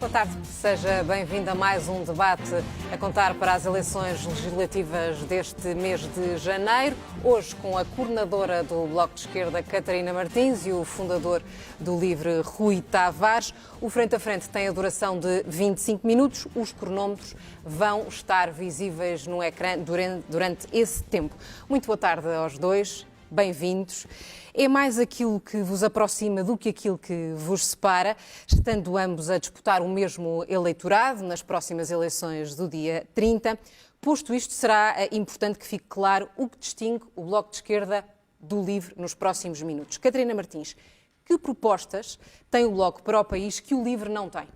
Boa tarde, seja bem-vindo a mais um debate a contar para as eleições legislativas deste mês de janeiro. Hoje com a coordenadora do Bloco de Esquerda, Catarina Martins, e o fundador do LIVRE, Rui Tavares. O Frente a Frente tem a duração de 25 minutos. Os cronómetros vão estar visíveis no ecrã durante esse tempo. Muito boa tarde aos dois, bem-vindos. É mais aquilo que vos aproxima do que aquilo que vos separa, estando ambos a disputar o mesmo eleitorado nas próximas eleições do dia 30. Posto isto, será importante que fique claro o que distingue o Bloco de Esquerda do LIVRE nos próximos minutos. Catarina Martins, que propostas tem o Bloco para o país que o LIVRE não tem?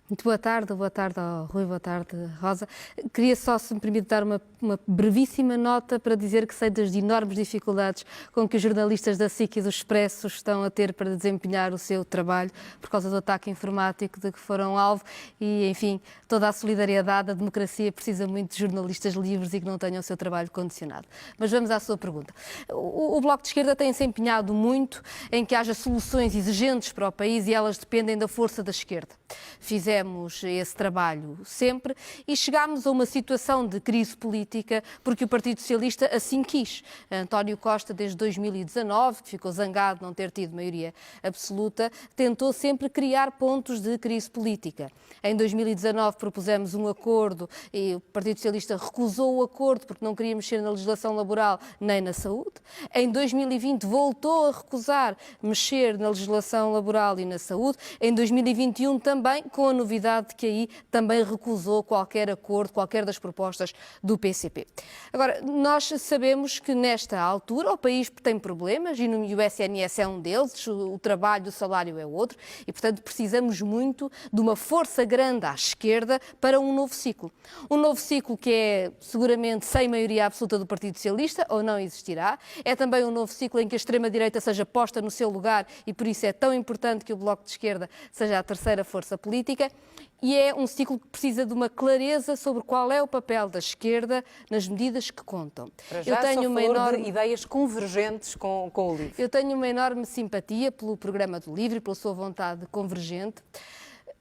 Muito boa tarde ao Rui, boa tarde, Rosa. Queria só, se me permite, dar uma brevíssima nota para dizer que sei das enormes dificuldades com que os jornalistas da SIC e do Expresso estão a ter para desempenhar o seu trabalho por causa do ataque informático de que foram alvo e, enfim, toda a solidariedade. A democracia precisa muito de jornalistas livres e que não tenham o seu trabalho condicionado. Mas vamos à sua pergunta. O Bloco de Esquerda tem-se empenhado muito em que haja soluções exigentes para o país e elas dependem da força da esquerda. Fizemos esse trabalho sempre e chegámos a uma situação de crise política porque o Partido Socialista assim quis. António Costa, desde 2019, que ficou zangado de não ter tido maioria absoluta, tentou sempre criar pontos de crise política. Em 2019 propusemos um acordo e o Partido Socialista recusou o acordo porque não queria mexer na legislação laboral nem na saúde. Em 2020 voltou a recusar mexer na legislação laboral e na saúde. Em 2021 também, com a novidade de que aí também recusou qualquer acordo, qualquer das propostas do PCP. Agora, nós sabemos que nesta altura o país tem problemas e o SNS é um deles, o trabalho, o salário é outro e, portanto, precisamos muito de uma força grande à esquerda para um novo ciclo. Um novo ciclo que é seguramente sem maioria absoluta do Partido Socialista, ou não existirá. É também um novo ciclo em que a extrema-direita seja posta no seu lugar e por isso é tão importante que o Bloco de Esquerda seja a terceira força política. E é um ciclo que precisa de uma clareza sobre qual é o papel da esquerda nas medidas que contam. Para já, eu tenho uma enorme ideias convergentes com o LIVRE. Eu tenho uma enorme simpatia pelo programa do LIVRE e pela sua vontade convergente.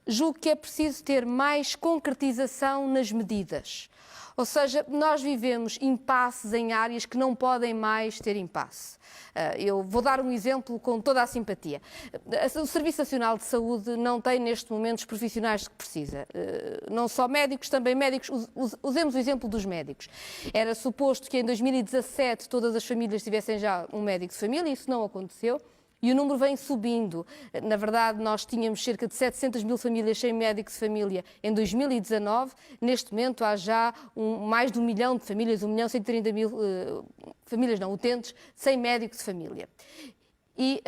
Julgo que é preciso ter mais concretização nas medidas. Ou seja, nós vivemos impasses em áreas que não podem mais ter impasse. Eu vou dar um exemplo com toda a simpatia. O Serviço Nacional de Saúde não tem neste momento os profissionais que precisa. Não só médicos, também médicos. Usemos o exemplo dos médicos. Era suposto que em 2017 todas as famílias tivessem já um médico de família, isso não aconteceu. E o número vem subindo. Na verdade, nós tínhamos cerca de 700 mil famílias sem médico de família em 2019. Neste momento, há já mais de 1 milhão de famílias, 1.130.000 famílias não, utentes, sem médico de família. E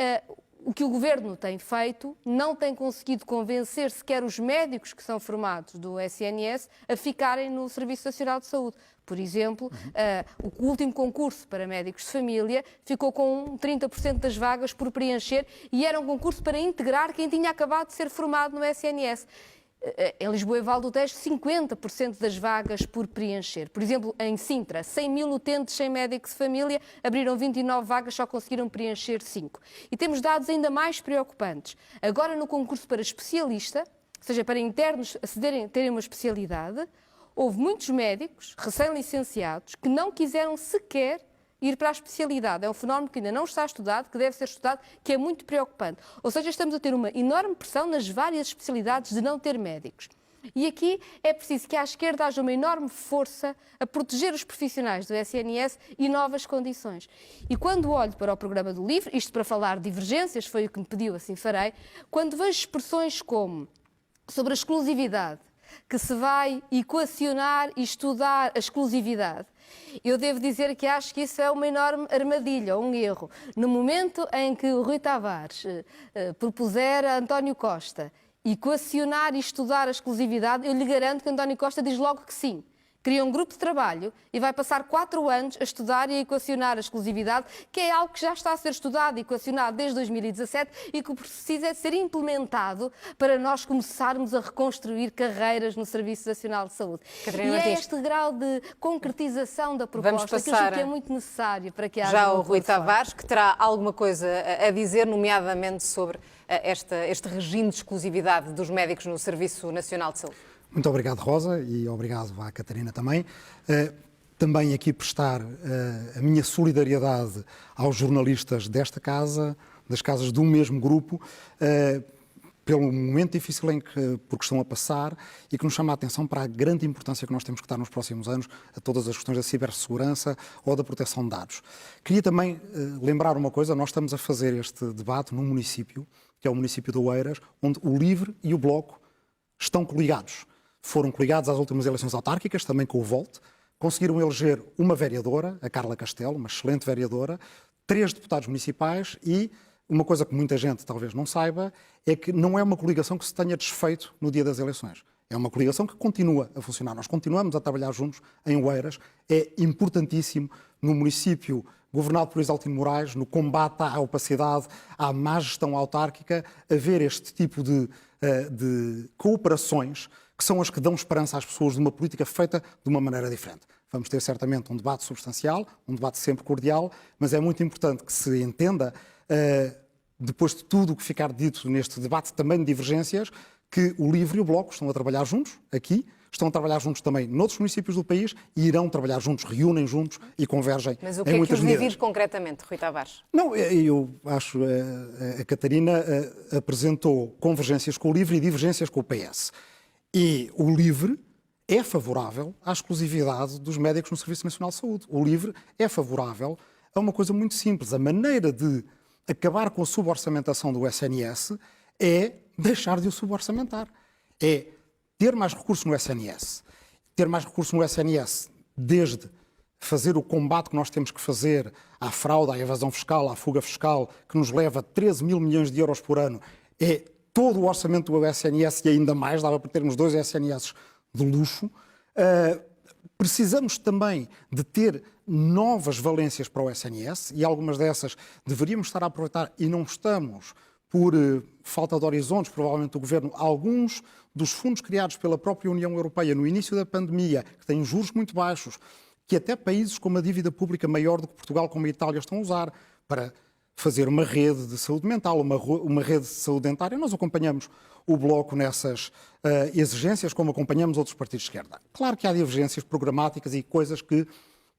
o que o Governo tem feito não tem conseguido convencer sequer os médicos que são formados do SNS a ficarem no Serviço Nacional de Saúde. Por exemplo, o último concurso para médicos de família ficou com 30% das vagas por preencher e era um concurso para integrar quem tinha acabado de ser formado no SNS. Em Lisboa e Val do Tejo, 50% das vagas por preencher. Por exemplo, em Sintra, 100 mil utentes sem médico de família, abriram 29 vagas, só conseguiram preencher 5. E temos dados ainda mais preocupantes. Agora, no concurso para especialista, ou seja, para internos terem uma especialidade, houve muitos médicos recém-licenciados que não quiseram sequer ir para a especialidade. É um fenómeno que ainda não está estudado, que deve ser estudado, que é muito preocupante. Ou seja, estamos a ter uma enorme pressão nas várias especialidades de não ter médicos. E aqui é preciso que à esquerda haja uma enorme força a proteger os profissionais do SNS e novas condições. E quando olho para o programa do LIVRE, isto para falar de divergências, foi o que me pediu, assim farei, quando vejo expressões como sobre a exclusividade, que se vai equacionar e estudar a exclusividade, eu devo dizer que acho que isso é uma enorme armadilha, um erro. No momento em que o Rui Tavares propuser a António Costa equacionar e estudar a exclusividade, eu lhe garanto que António Costa diz logo que sim. Cria um grupo de trabalho e vai passar 4 anos a estudar e a equacionar a exclusividade, que é algo que já está a ser estudado e equacionado desde 2017 e que precisa de ser implementado para nós começarmos a reconstruir carreiras no Serviço Nacional de Saúde. Catarina E Martins, é este grau de concretização da proposta que eu julgo que é muito necessário para que haja já o uma Rui plataforma. Tavares, que terá alguma coisa a dizer, nomeadamente sobre este regime de exclusividade dos médicos no Serviço Nacional de Saúde. Muito obrigado, Rosa, e obrigado à Catarina também. Também aqui prestar a minha solidariedade aos jornalistas desta casa, das casas do mesmo grupo, pelo momento difícil porque estão a passar e que nos chama a atenção para a grande importância que nós temos que dar nos próximos anos a todas as questões da cibersegurança ou da proteção de dados. Queria também lembrar uma coisa, nós estamos a fazer este debate num município, que é o município de Oeiras, onde o LIVRE e o Bloco estão coligados. Foram coligados às últimas eleições autárquicas, também com o VOLT, conseguiram eleger uma vereadora, a Carla Castelo, uma excelente vereadora, 3 deputados municipais e uma coisa que muita gente talvez não saiba é que não é uma coligação que se tenha desfeito no dia das eleições. É uma coligação que continua a funcionar. Nós continuamos a trabalhar juntos em Oeiras. É importantíssimo no município governado por Isaltino Moraes, no combate à opacidade, à má gestão autárquica, haver este tipo de cooperações que são as que dão esperança às pessoas de uma política feita de uma maneira diferente. Vamos ter certamente um debate substancial, um debate sempre cordial, mas é muito importante que se entenda, depois de tudo o que ficar dito neste debate também de divergências, que o LIVRE e o Bloco estão a trabalhar juntos, aqui, estão a trabalhar juntos também noutros municípios do país e irão trabalhar juntos, reúnem juntos e convergem em muitas medidas. Mas o que é que os divide concretamente, Rui Tavares? Não, eu acho a Catarina apresentou convergências com o LIVRE e divergências com o PS. E o LIVRE é favorável à exclusividade dos médicos no Serviço Nacional de Saúde. O LIVRE é favorável a uma coisa muito simples. A maneira de acabar com a suborçamentação do SNS é deixar de o suborçamentar. É ter mais recursos no SNS. Ter mais recursos no SNS desde fazer o combate que nós temos que fazer à fraude, à evasão fiscal, à fuga fiscal, que nos leva 13 mil milhões de euros por ano, é todo o orçamento do SNS e ainda mais, dava para termos 2 SNS de luxo. Precisamos também de ter novas valências para o SNS e algumas dessas deveríamos estar a aproveitar e não estamos por falta de horizontes, provavelmente do Governo, alguns dos fundos criados pela própria União Europeia no início da pandemia, que têm juros muito baixos, que até países com uma dívida pública maior do que Portugal, como a Itália, estão a usar para fazer uma rede de saúde mental, uma rede de saúde dentária. Nós acompanhamos o Bloco nessas exigências, como acompanhamos outros partidos de esquerda. Claro que há divergências programáticas e coisas que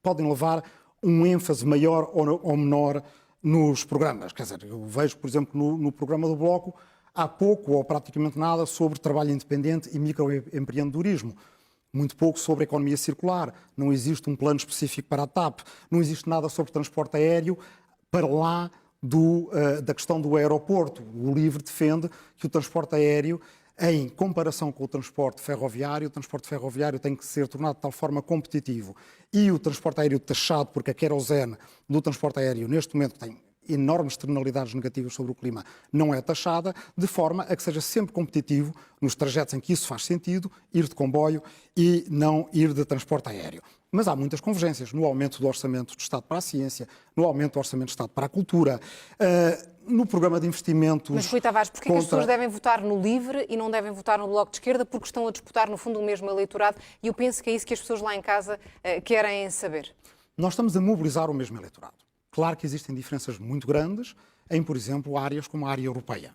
podem levar um ênfase maior ou menor nos programas. Quer dizer, eu vejo, por exemplo, no programa do Bloco, há pouco ou praticamente nada sobre trabalho independente e microempreendedorismo. Muito pouco sobre a economia circular. Não existe um plano específico para a TAP. Não existe nada sobre transporte aéreo para lá da questão do aeroporto. O LIVRE defende que o transporte aéreo, em comparação com o transporte ferroviário tem que ser tornado de tal forma competitivo. E o transporte aéreo taxado, porque a querosene do transporte aéreo, neste momento, tem enormes externalidades negativas sobre o clima, não é taxada, de forma a que seja sempre competitivo nos trajetos em que isso faz sentido, ir de comboio e não ir de transporte aéreo. Mas há muitas convergências no aumento do orçamento do Estado para a ciência, no aumento do orçamento do Estado para a cultura, no programa de investimentos... Mas, Rui Tavares, porquê que as pessoas devem votar no LIVRE e não devem votar no Bloco de Esquerda? Porque estão a disputar, no fundo, o mesmo eleitorado e eu penso que é isso que as pessoas lá em casa querem saber. Nós estamos a mobilizar o mesmo eleitorado. Claro que existem diferenças muito grandes em, por exemplo, áreas como a área europeia.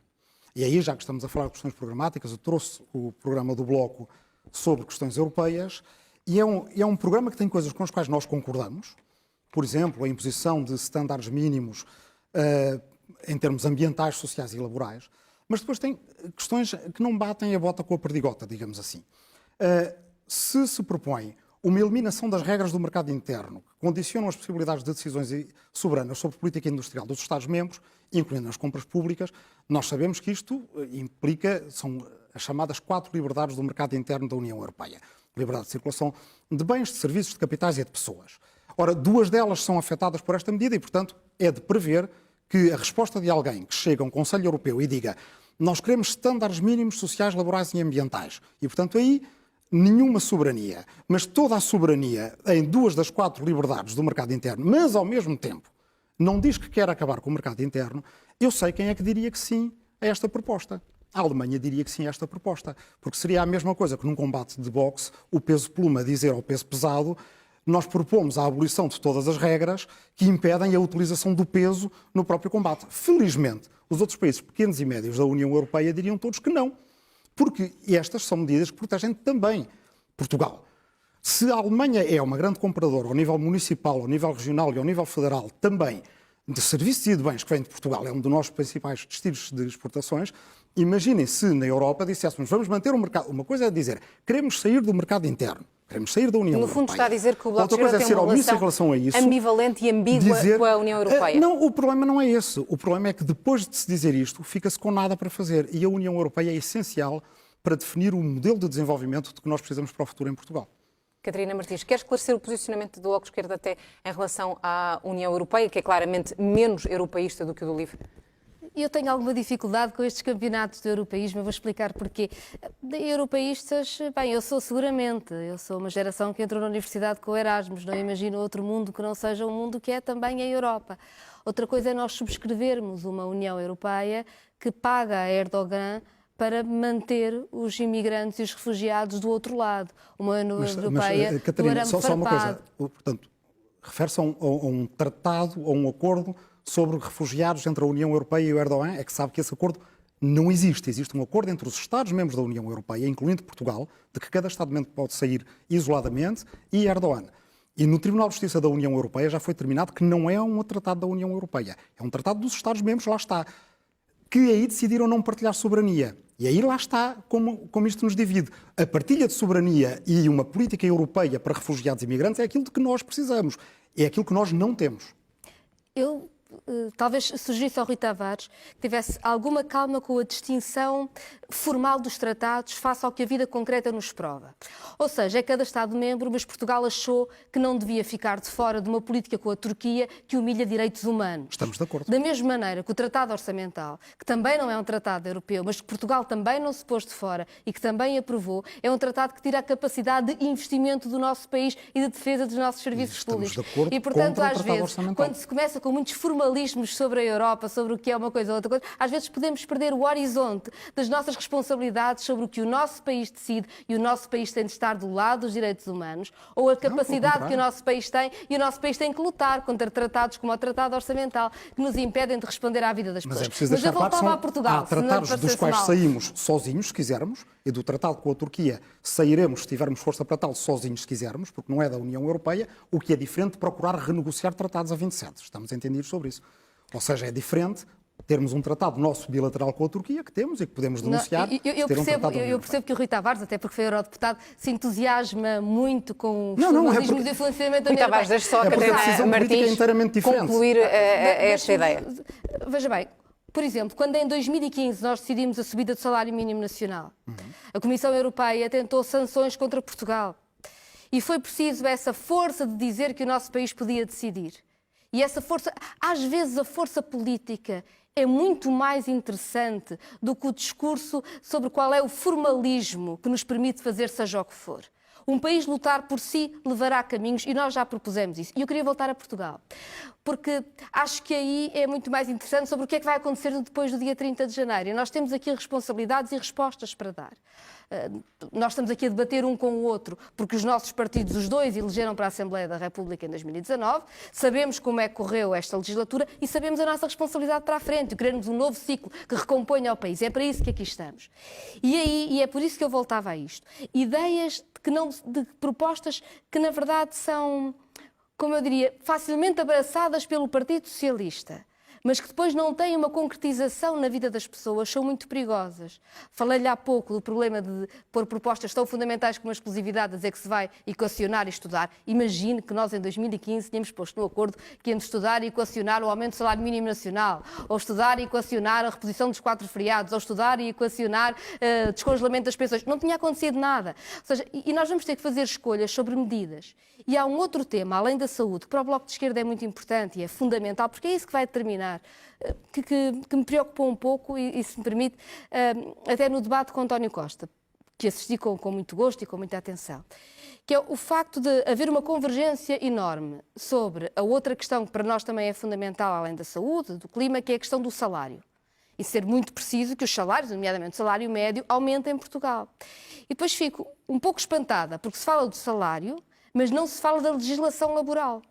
E aí, já que estamos a falar de questões programáticas, eu trouxe o programa do Bloco sobre questões europeias e é um programa que tem coisas com as quais nós concordamos. Por exemplo, a imposição de estándares mínimos em termos ambientais, sociais e laborais, mas depois tem questões que não batem a bota com a perdigota, digamos assim. Se propõe uma eliminação das regras do mercado interno, que condicionam as possibilidades de decisões soberanas sobre política industrial dos Estados-membros, incluindo as compras públicas, nós sabemos que isto são as chamadas 4 liberdades do mercado interno da União Europeia. Liberdade de circulação de bens, de serviços, de capitais e de pessoas. Ora, 2 delas são afetadas por esta medida e, portanto, é de prever que a resposta de alguém que chega a um Conselho Europeu e diga nós queremos estándares mínimos sociais, laborais e ambientais e, portanto, aí nenhuma soberania, mas toda a soberania em 2 das 4 liberdades do mercado interno, mas ao mesmo tempo não diz que quer acabar com o mercado interno, eu sei quem é que diria que sim a esta proposta. A Alemanha diria que sim a esta proposta, porque seria a mesma coisa que num combate de boxe o peso pluma dizer ao peso pesado: nós propomos a abolição de todas as regras que impedem a utilização do peso no próprio combate. Felizmente, os outros países pequenos e médios da União Europeia diriam todos que não, porque estas são medidas que protegem também Portugal. Se a Alemanha é uma grande compradora ao nível municipal, ao nível regional e ao nível federal também de serviços e de bens que vêm de Portugal, é um dos nossos principais destinos de exportações, imaginem se na Europa disséssemos vamos manter o mercado. Uma coisa é dizer queremos sair do mercado interno, queremos sair da União Europeia. No fundo está a dizer que o Bloco de Outra Esquerda coisa é tem ser uma omisso em relação a isso, ambivalente e ambígua com a União Europeia. Não, o problema não é esse. O problema é que depois de se dizer isto, fica-se com nada para fazer. E a União Europeia é essencial para definir o modelo de desenvolvimento de que nós precisamos para o futuro em Portugal. Catarina Martins, quer esclarecer o posicionamento do Bloco de Esquerda até em relação à União Europeia, que é claramente menos europeísta do que o do LIVRE? Eu tenho alguma dificuldade com estes campeonatos de europeísmo, eu vou explicar porquê. De europeístas, bem, eu sou uma geração que entrou na universidade com o Erasmus, não imagino outro mundo que não seja um mundo que é também a Europa. Outra coisa é nós subscrevermos uma União Europeia que paga a Erdogan para manter os imigrantes e os refugiados do outro lado. Uma União Europeia Catarina, do arame só uma coisa. farpado. Portanto, refere-se a um tratado, a um acordo sobre refugiados entre a União Europeia e o Erdogan. É que sabe que esse acordo não existe. Existe um acordo entre os Estados-membros da União Europeia, incluindo Portugal, de que cada Estado-membro pode sair isoladamente, e Erdogan. E no Tribunal de Justiça da União Europeia já foi determinado que não é um tratado da União Europeia. É um tratado dos Estados-membros, lá está, que aí decidiram não partilhar soberania. E aí lá está como isto nos divide. A partilha de soberania e uma política europeia para refugiados e imigrantes é aquilo de que nós precisamos. É aquilo que nós não temos. Eu talvez sugerisse ao Rui Tavares que tivesse alguma calma com a distinção formal dos tratados face ao que a vida concreta nos prova. Ou seja, é cada Estado-membro, mas Portugal achou que não devia ficar de fora de uma política com a Turquia que humilha direitos humanos. Estamos de acordo. Da mesma maneira que o Tratado Orçamental, que também não é um tratado europeu, mas que Portugal também não se pôs de fora e que também aprovou, é um tratado que tira a capacidade de investimento do nosso país e de defesa dos nossos serviços públicos. E, portanto, às vezes, quando se começa com muitos formalismos sobre a Europa, sobre o que é uma coisa ou outra coisa, às vezes podemos perder o horizonte das nossas responsabilidades sobre o que o nosso país decide e o nosso país tem de estar do lado dos direitos humanos ou a capacidade que o nosso país tem e o nosso país tem que lutar contra tratados como o Tratado Orçamental que nos impedem de responder à vida das pessoas. Mas é preciso deixar claro que há tratados dos quais saímos sozinhos, se quisermos, e do tratado com a Turquia sairemos, se tivermos força para tal, sozinhos, se quisermos, porque não é da União Europeia, o que é diferente de procurar renegociar tratados a 27. Estamos entendidos sobre isso. Ou seja, é diferente termos um tratado nosso bilateral com a Turquia, que temos e que podemos denunciar. Eu percebo que o Rui Tavares, até porque foi eurodeputado, se entusiasma muito com os formalismos de financiamento da União Europeia. Rui Tavares, deixe só a Catarina Martins concluir esta ideia. Veja bem, por exemplo, quando em 2015 nós decidimos a subida do salário mínimo nacional, a Comissão Europeia tentou sanções contra Portugal e foi preciso essa força de dizer que o nosso país podia decidir. E essa força, às vezes a força política é muito mais interessante do que o discurso sobre qual é o formalismo que nos permite fazer seja o que for. Um país lutar por si levará caminhos e nós já propusemos isso. E eu queria voltar a Portugal, porque acho que aí é muito mais interessante sobre o que é que vai acontecer depois do dia 30 de janeiro. E nós temos aqui responsabilidades e respostas para dar. Nós estamos aqui a debater um com o outro, porque os nossos partidos, os dois, elegeram para a Assembleia da República em 2019, sabemos como é que correu esta legislatura e sabemos a nossa responsabilidade para a frente, queremos um novo ciclo que recomponha o país. É para isso que aqui estamos. E é por isso que eu voltava a isto. Ideias de propostas que, na verdade, são, como eu diria, facilmente abraçadas pelo Partido Socialista, mas que depois não têm uma concretização na vida das pessoas, são muito perigosas. Falei-lhe há pouco do problema de pôr propostas tão fundamentais como a exclusividade, a dizer que se vai equacionar e estudar. Imagine que nós, em 2015, tínhamos posto no acordo que íamos estudar e equacionar o aumento do salário mínimo nacional, ou estudar e equacionar a reposição dos 4 feriados, ou estudar e equacionar o descongelamento das pensões. Não tinha acontecido nada. Ou seja, e nós vamos ter que fazer escolhas sobre medidas. E há um outro tema, além da saúde, que para o Bloco de Esquerda é muito importante e é fundamental, porque é isso que vai determinar, que me preocupou um pouco, e se me permite, até no debate com António Costa. que assisti com muito gosto e com muita atenção, que é o facto de haver uma convergência enorme sobre a outra questão que para nós também é fundamental, além da saúde, do clima, que é a questão do salário. E ser muito preciso que os salários, nomeadamente o salário médio, aumentem em Portugal. E depois fico um pouco espantada, porque se fala do salário, mas não se fala da legislação laboral.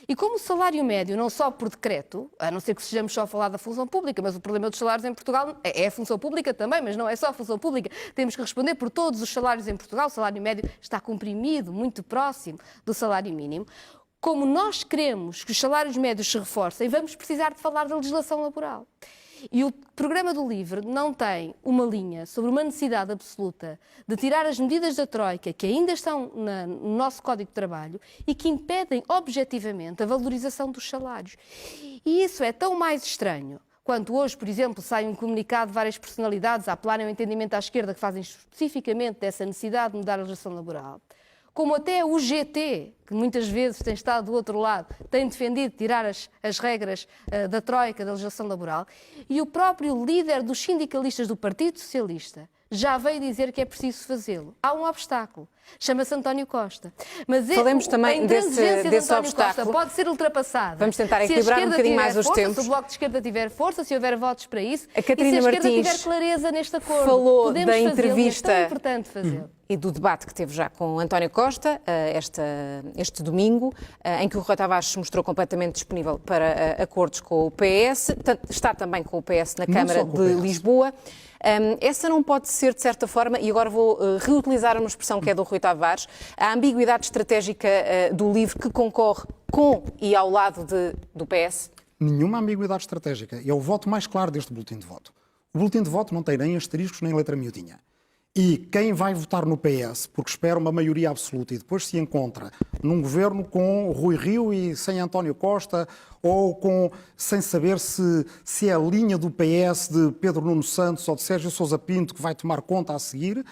E como o salário médio não sobe por decreto, a não ser que sejamos só a falar da função pública, mas o problema dos salários em Portugal é a função pública também, mas não é só a função pública. Temos que responder por todos os salários em Portugal. O salário médio está comprimido, muito próximo do salário mínimo. Como nós queremos que os salários médios se reforcem, vamos precisar de falar da legislação laboral. E o programa do LIVRE não tem uma linha sobre uma necessidade absoluta de tirar as medidas da Troika que ainda estão no nosso Código de Trabalho e que impedem objetivamente a valorização dos salários. E isso é tão mais estranho quando hoje, por exemplo, sai um comunicado de várias personalidades a apelarem ao entendimento à esquerda que fazem especificamente dessa necessidade de mudar a legislação laboral, como até o GT, que muitas vezes tem estado do outro lado, tem defendido tirar as regras da Troika, da legislação laboral, e o próprio líder dos sindicalistas do Partido Socialista já veio dizer que é preciso fazê-lo. Há um obstáculo, chama-se António Costa. Mas falemos também desse António obstáculo. Costa pode ser ultrapassada. Vamos tentar equilibrar um bocadinho mais os tempos. Se o Bloco de Esquerda tiver força, se houver votos para isso, a Catarina e se a esquerda Martins tiver clareza neste acordo, falou podemos da fazê-lo, entrevista é tão importante fazê-lo. E do debate que teve já com António Costa este domingo, em que o Rui Tavares se mostrou completamente disponível para acordos com o PS, está também com o PS na Câmara de Lisboa. Essa não pode ser, de certa forma, e agora vou reutilizar uma expressão que é do Rui Tavares, a ambiguidade estratégica do LIVRE que concorre com e ao lado do PS? Nenhuma ambiguidade estratégica. É o voto mais claro deste boletim de voto. O boletim de voto não tem nem asteriscos nem letra miudinha. E quem vai votar no PS, porque espera uma maioria absoluta e depois se encontra num governo com Rui Rio e sem António Costa, ou sem saber se é a linha do PS de Pedro Nuno Santos ou de Sérgio Sousa Pinto que vai tomar conta a seguir,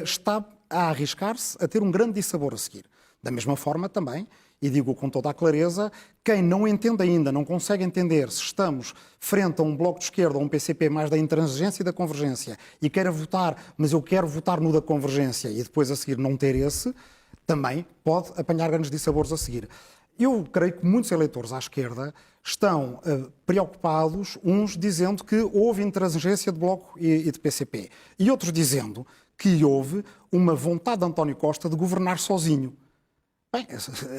está a arriscar-se a ter um grande dissabor a seguir. Da mesma forma também, e digo com toda a clareza, quem não entende ainda, não consegue entender se estamos frente a um Bloco de Esquerda ou um PCP mais da intransigência e da convergência e queira votar, mas eu quero votar no da convergência e depois a seguir não ter esse, também pode apanhar grandes dissabores a seguir. Eu creio que muitos eleitores à esquerda estão preocupados, uns dizendo que houve intransigência de Bloco e de PCP, e outros dizendo que houve uma vontade de António Costa de governar sozinho. Bem,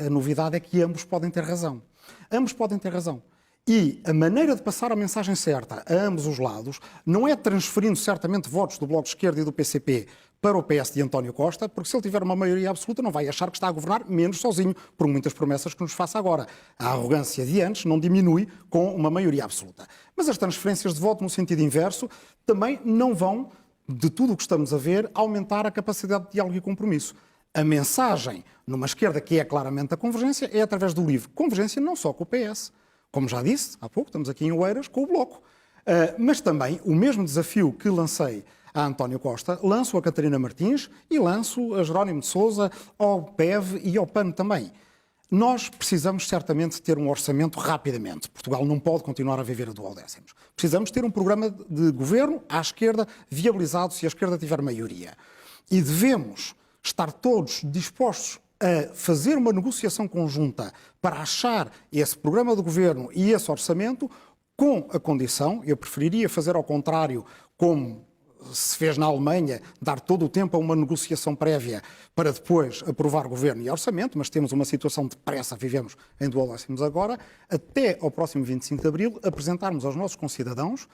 a novidade é que ambos podem ter razão. Ambos podem ter razão. E a maneira de passar a mensagem certa a ambos os lados não é transferindo certamente votos do Bloco de Esquerda e do PCP para o PS de António Costa, porque se ele tiver uma maioria absoluta não vai achar que está a governar menos sozinho, por muitas promessas que nos faça agora. A arrogância de antes não diminui com uma maioria absoluta. Mas as transferências de voto no sentido inverso também não vão, de tudo o que estamos a ver, aumentar a capacidade de diálogo e compromisso. A mensagem numa esquerda que é claramente a convergência é através do LIVRE. Convergência não só com o PS. Como já disse há pouco, estamos aqui em Oeiras com o Bloco. Mas também o mesmo desafio que lancei a António Costa, lanço a Catarina Martins e lanço a Jerónimo de Sousa, ao PEV e ao PAN também. Nós precisamos certamente ter um orçamento rapidamente. Portugal não pode continuar a viver a duodécimos. Precisamos ter um programa de governo à esquerda viabilizado se a esquerda tiver maioria. E devemos estar todos dispostos a fazer uma negociação conjunta para achar esse programa de governo e esse orçamento com a condição, eu preferiria fazer ao contrário, como se fez na Alemanha, dar todo o tempo a uma negociação prévia para depois aprovar governo e orçamento, mas temos uma situação de pressa, vivemos em duodécimos agora, até ao próximo 25 de Abril apresentarmos aos nossos concidadãos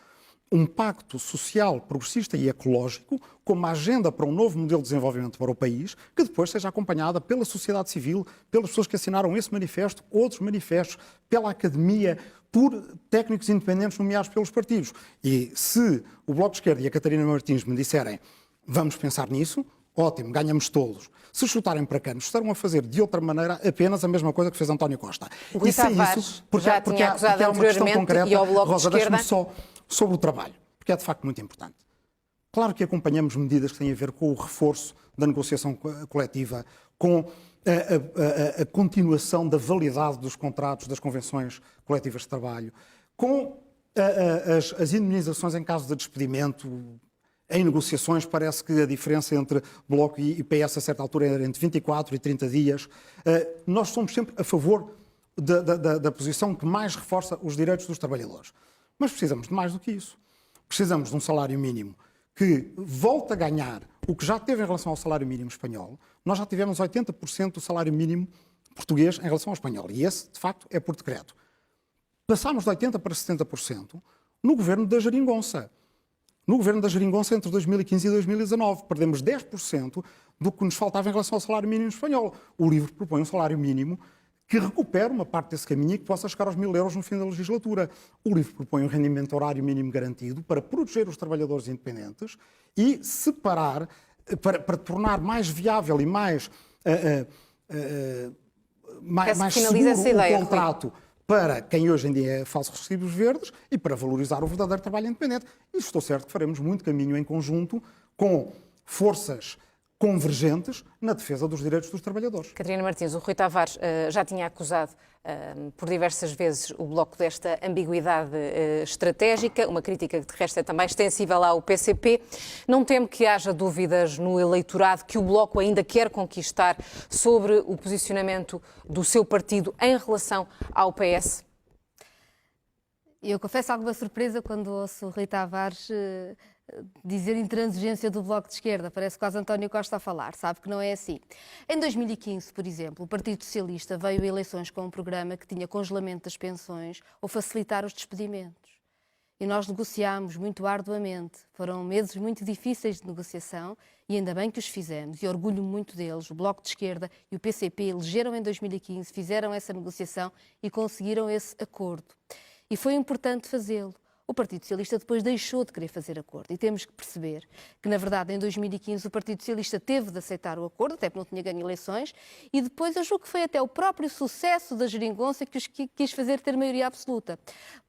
um pacto social, progressista e ecológico como uma agenda para um novo modelo de desenvolvimento para o país, que depois seja acompanhada pela sociedade civil, pelas pessoas que assinaram esse manifesto, outros manifestos, pela academia, por técnicos independentes nomeados pelos partidos. E se o Bloco de Esquerda e a Catarina Martins me disserem vamos pensar nisso, ótimo, ganhamos todos. Se chutarem para cá, nos estarão a fazer de outra maneira apenas a mesma coisa que fez António Costa. O Rui Tavares já tinha acusado anteriormente e ao Bloco de Esquerda... Deixe-me só sobre o trabalho, porque é de facto muito importante. Claro que acompanhamos medidas que têm a ver com o reforço da negociação coletiva, com a continuação da validade dos contratos, das convenções coletivas de trabalho, com as indemnizações em caso de despedimento, Em negociações parece que a diferença entre Bloco e PS a certa altura era entre 24 e 30 dias. Nós somos sempre a favor da posição que mais reforça os direitos dos trabalhadores. Mas precisamos de mais do que isso. Precisamos de um salário mínimo que volte a ganhar o que já teve em relação ao salário mínimo espanhol. Nós já tivemos 80% do salário mínimo português em relação ao espanhol. E esse, de facto, é por decreto. Passámos de 80% para 70% no governo da Geringonça. No governo da Geringonça, entre 2015 e 2019, perdemos 10% do que nos faltava em relação ao salário mínimo espanhol. O LIVRE propõe um salário mínimo que recupere uma parte desse caminho e que possa chegar aos 1.000 euros no fim da legislatura. O LIVRE propõe um rendimento horário mínimo garantido para proteger os trabalhadores independentes e separar, para tornar mais viável e mais seguro o contrato para quem hoje em dia é falsos recibos verdes e para valorizar o verdadeiro trabalho independente. E estou certo que faremos muito caminho em conjunto com forças convergentes na defesa dos direitos dos trabalhadores. Catarina Martins, o Rui Tavares já tinha acusado por diversas vezes o Bloco desta ambiguidade estratégica, uma crítica que de resto é também extensível ao PCP. Não teme que haja dúvidas no eleitorado que o Bloco ainda quer conquistar sobre o posicionamento do seu partido em relação ao PS? Eu confesso alguma surpresa quando ouço o Rui Tavares dizer intransigência do Bloco de Esquerda. Parece quase António Costa a falar, sabe que não é assim. Em 2015, por exemplo, o Partido Socialista veio a eleições com um programa que tinha congelamento das pensões ou facilitar os despedimentos. E nós negociámos muito arduamente. Foram meses muito difíceis de negociação e ainda bem que os fizemos. E orgulho muito deles. O Bloco de Esquerda e o PCP elegeram em 2015, fizeram essa negociação e conseguiram esse acordo. E foi importante fazê-lo. O Partido Socialista depois deixou de querer fazer acordo. E temos que perceber que, na verdade, em 2015 o Partido Socialista teve de aceitar o acordo, até porque não tinha ganho eleições, e depois eu julgo que foi até o próprio sucesso da Geringonça que os quis fazer ter maioria absoluta.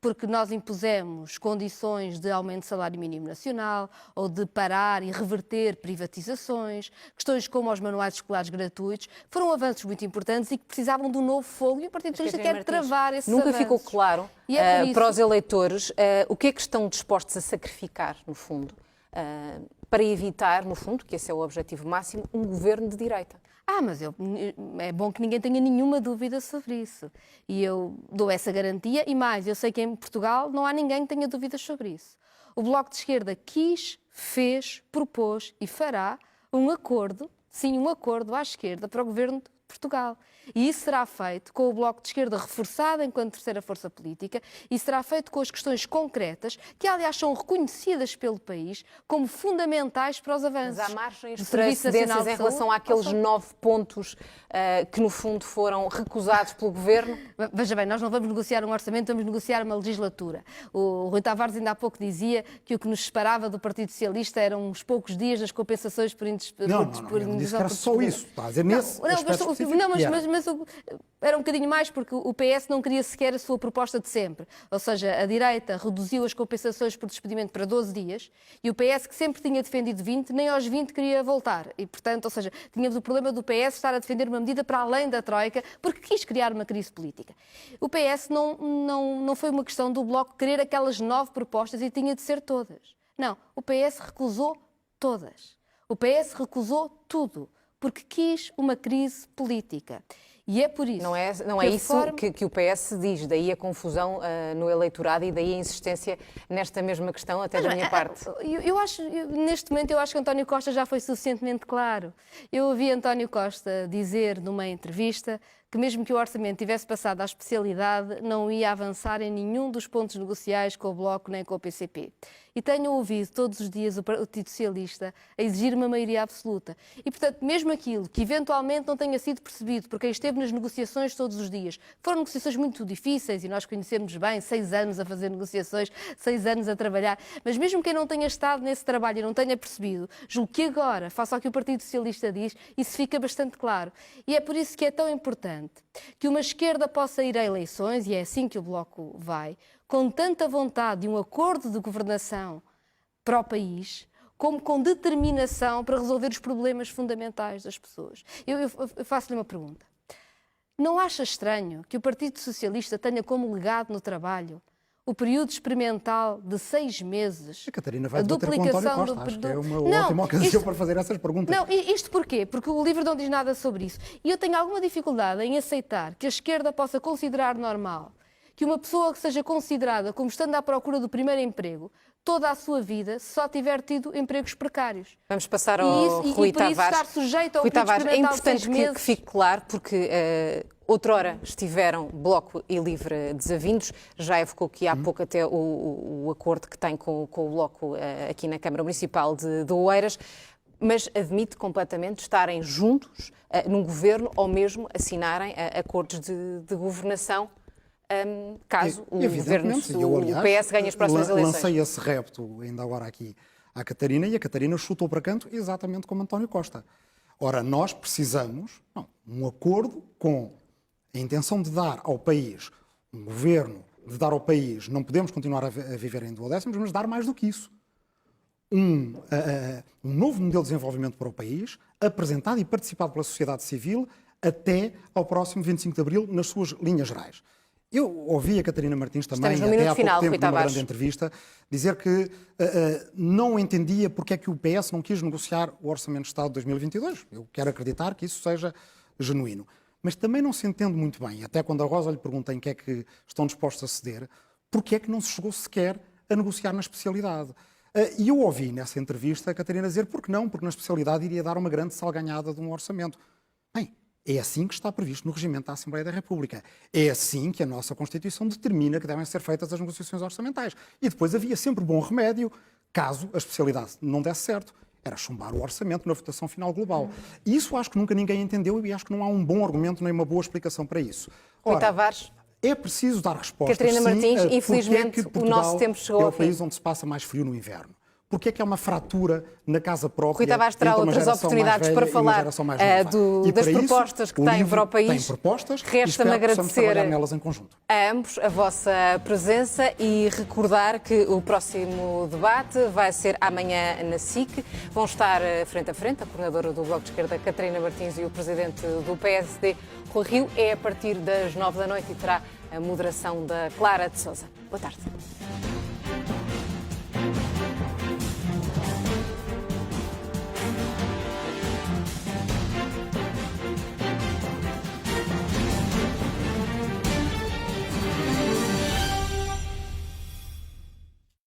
Porque nós impusemos condições de aumento de salário mínimo nacional, ou de parar e reverter privatizações, questões como os manuais escolares gratuitos, foram avanços muito importantes e que precisavam de um novo fogo, e o Partido Socialista quer travar esses avanços. Nunca ficou claro para os eleitores o que é que estão dispostos a sacrificar, no fundo, para evitar, no fundo, que esse é o objetivo máximo, um governo de direita. Mas é bom que ninguém tenha nenhuma dúvida sobre isso. E eu dou essa garantia e mais, eu sei que em Portugal não há ninguém que tenha dúvidas sobre isso. O Bloco de Esquerda quis, fez, propôs e fará um acordo, sim, um acordo à esquerda para o governo de Portugal. E isso será feito com o Bloco de Esquerda reforçado enquanto terceira força política e será feito com as questões concretas, que aliás são reconhecidas pelo país como fundamentais para os avanços. Mas há margens para cedências em relação àqueles 9 pontos que no fundo foram recusados pelo Governo? Veja bem, nós não vamos negociar um orçamento, vamos negociar uma legislatura. O Rui Tavares ainda há pouco dizia que o que nos separava do Partido Socialista eram uns poucos dias das compensações por indenização. Não disse que era só isso. Está a dizer nesse aspecto mas era um bocadinho mais, porque o PS não queria sequer a sua proposta de sempre. Ou seja, a direita reduziu as compensações por despedimento para 12 dias e o PS, que sempre tinha defendido 20, nem aos 20 queria voltar. E, portanto, ou seja, tínhamos o problema do PS estar a defender uma medida para além da Troika, porque quis criar uma crise política. O PS não foi uma questão do Bloco querer aquelas 9 propostas e tinha de ser todas. Não, o PS recusou todas. O PS recusou tudo, porque quis uma crise política. E é por isso. Não é isso que o PS diz, daí a confusão no eleitorado e daí a insistência nesta mesma questão, até da minha parte. Neste momento, eu acho que António Costa já foi suficientemente claro. Eu ouvi António Costa dizer numa entrevista que mesmo que o orçamento tivesse passado à especialidade, não ia avançar em nenhum dos pontos negociais com o Bloco nem com o PCP. E tenho ouvido todos os dias o Partido Socialista a exigir uma maioria absoluta. E, portanto, mesmo aquilo que eventualmente não tenha sido percebido por quem esteve nas negociações todos os dias, foram negociações muito difíceis e nós conhecemos bem, 6 anos a fazer negociações, 6 anos a trabalhar, mas mesmo quem não tenha estado nesse trabalho e não tenha percebido, julgo que agora, face ao que o Partido Socialista diz, isso fica bastante claro. E é por isso que é tão importante que uma esquerda possa ir a eleições, e é assim que o Bloco vai, com tanta vontade de um acordo de governação para o país, como com determinação para resolver os problemas fundamentais das pessoas. Eu faço-lhe uma pergunta. Não acha estranho que o Partido Socialista tenha como legado no trabalho o período experimental de 6 meses, A Catarina vai debater com o António Costa. Acho que é uma ótima ocasião para fazer essas perguntas. Não, isto porquê? Porque o livro não diz nada sobre isso. E eu tenho alguma dificuldade em aceitar que a esquerda possa considerar normal que uma pessoa que seja considerada como estando à procura do primeiro emprego toda a sua vida só tiver tido empregos precários. Vamos passar ao Rui Tavares. E por isso estar sujeito ao Rui período Tavares, é experimental de 6 importante meses. que fique claro, porque outrora estiveram Bloco e Livre desavindos, já evocou aqui há pouco até o acordo que tem com o Bloco aqui na Câmara Municipal de Oeiras, mas admite completamente estarem juntos num governo ou mesmo assinarem acordos de governação caso o governo, o PS ganhe as próximas eleições. Lancei esse repto ainda agora aqui à Catarina e a Catarina chutou para canto exatamente como António Costa. Ora, nós precisamos um acordo com a intenção de dar ao país um governo, de dar ao país, não podemos continuar a viver em duodécimos, mas dar mais do que isso. Um novo modelo de desenvolvimento para o país, apresentado e participado pela sociedade civil até ao próximo 25 de Abril, nas suas linhas gerais. Eu ouvi a Catarina Martins também, até há pouco tempo, numa grande entrevista, dizer que não entendia porque é que o PS não quis negociar o Orçamento de Estado de 2022. Eu quero acreditar que isso seja genuíno. Mas também não se entende muito bem, até quando a Rosa lhe pergunta em que é que estão dispostos a ceder, porque é que não se chegou sequer a negociar na especialidade. E eu ouvi nessa entrevista a Catarina dizer porque não, porque na especialidade iria dar uma grande salganhada de um orçamento. Bem, é assim que está previsto no regimento da Assembleia da República. É assim que a nossa Constituição determina que devem ser feitas as negociações orçamentais. E depois havia sempre bom remédio, caso a especialidade não desse certo, era chumbar o orçamento na votação final global. E isso acho que nunca ninguém entendeu e acho que não há um bom argumento nem uma boa explicação para isso. Ora, Rui Tavares. É preciso dar respostas. Catarina Martins, infelizmente o nosso tempo chegou ao fim. É o país onde se passa mais frio no inverno. Porque é que há uma fratura na casa própria? Rui Tavares terá outras oportunidades para falar das propostas que tem para o país. Tem propostas. Resta-me agradecer nelas em conjunto. A ambos a vossa presença e recordar que o próximo debate vai ser amanhã na SIC. Vão estar frente a frente a coordenadora do Bloco de Esquerda, Catarina Martins, e o presidente do PSD, Rui Rio. É a partir das 9 da noite e terá a moderação da Clara de Sousa. Boa tarde.